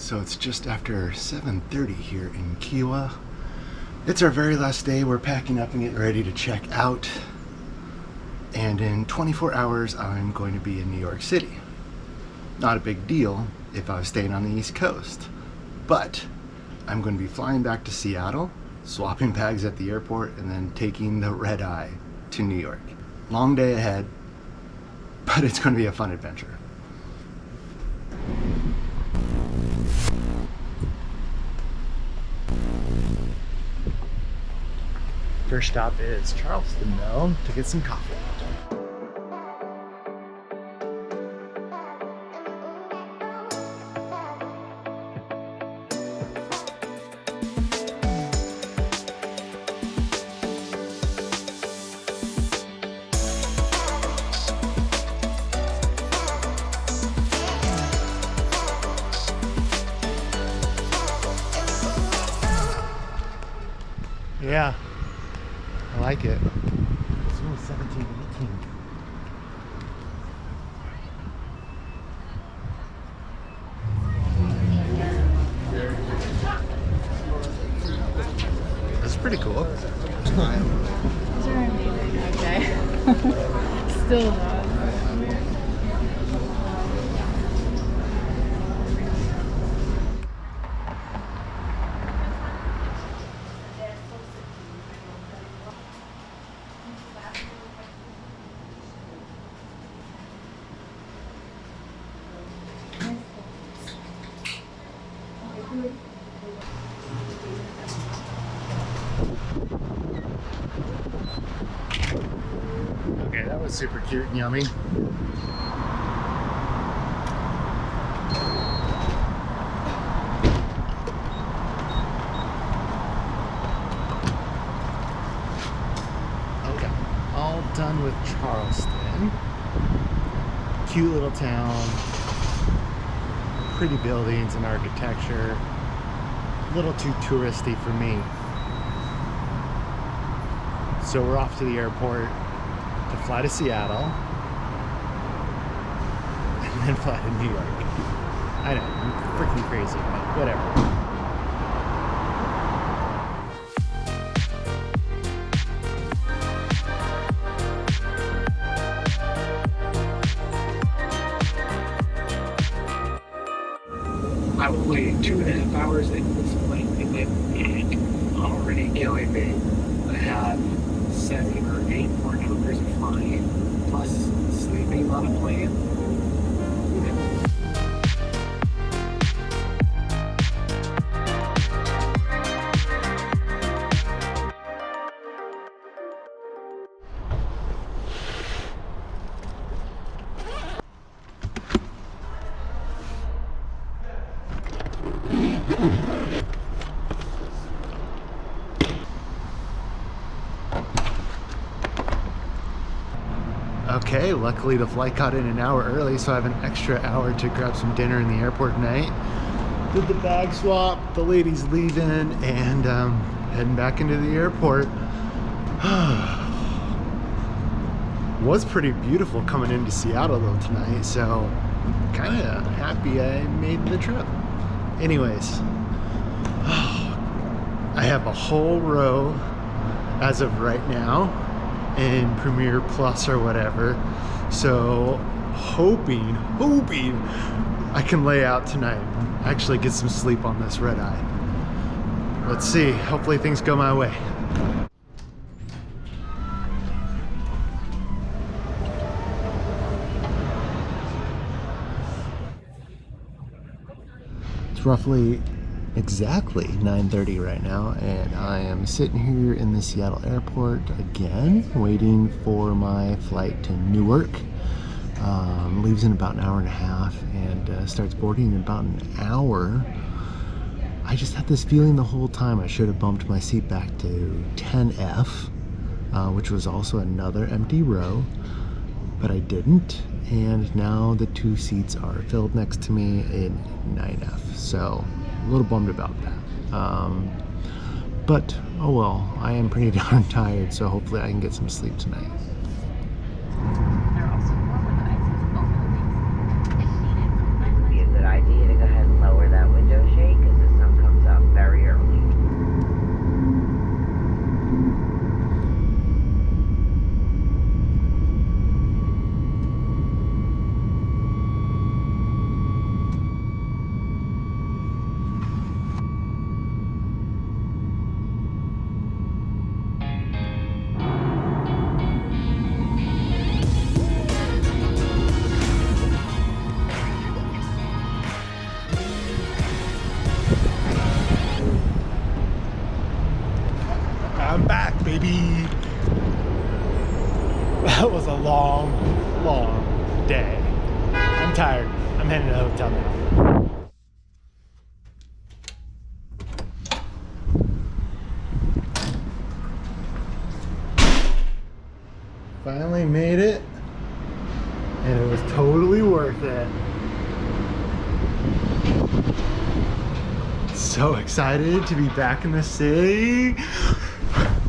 So it's just after 7:30 here in Kiawah. It's our very last day. We're packing up and getting ready to check out. And in 24 hours, I'm going to be in New York City. Not a big deal if I was staying on the East Coast, but I'm going to be flying back to Seattle, swapping bags at the airport, and then taking the red eye to New York. Long day ahead, but it's going to be a fun adventure. First stop is Charleston, though, to get some coffee. Yeah, I like it. It's only 17, 18. That's pretty cool. These are amazing. Okay. Still not. Okay, that was super cute and yummy. Okay, all done with Charleston. Cute little town, pretty buildings and architecture. A little too touristy for me. So we're off to the airport to fly to Seattle and then fly to New York. I know, I'm freaking crazy, but whatever. Probably 2.5 hours into this flight and then already killing me. I have 7 or 8 more hours of flying, plus sleeping on a plane. Okay, luckily the flight got in an hour early, so I have an extra hour to grab some dinner in the airport tonight. Did the bag swap, the lady's leaving, and heading back into the airport. Was pretty beautiful coming into Seattle though tonight, so kind of happy I made the trip. Anyways, I have a whole row as of right now in Premiere Plus or whatever, so hoping I can lay out tonight, actually get some sleep on this red eye. Let's see, hopefully things go my way. It's roughly exactly 9:30 right now, and I am sitting here in the Seattle airport again, waiting for my flight to Newark. Leaves in about an hour and a half and starts boarding in about an hour. I just had this feeling the whole time I should have bumped my seat back to 10F, which was also another empty row, but I didn't, and now the 2 seats are filled next to me in 9F, so a little bummed about that. But oh well, I am pretty darn tired, so hopefully I can get some sleep tonight. Be a good idea to go ahead and lower that window long, long day. I'm tired. I'm heading to the hotel now. Finally made it, and it was totally worth it. So excited to be back in the city.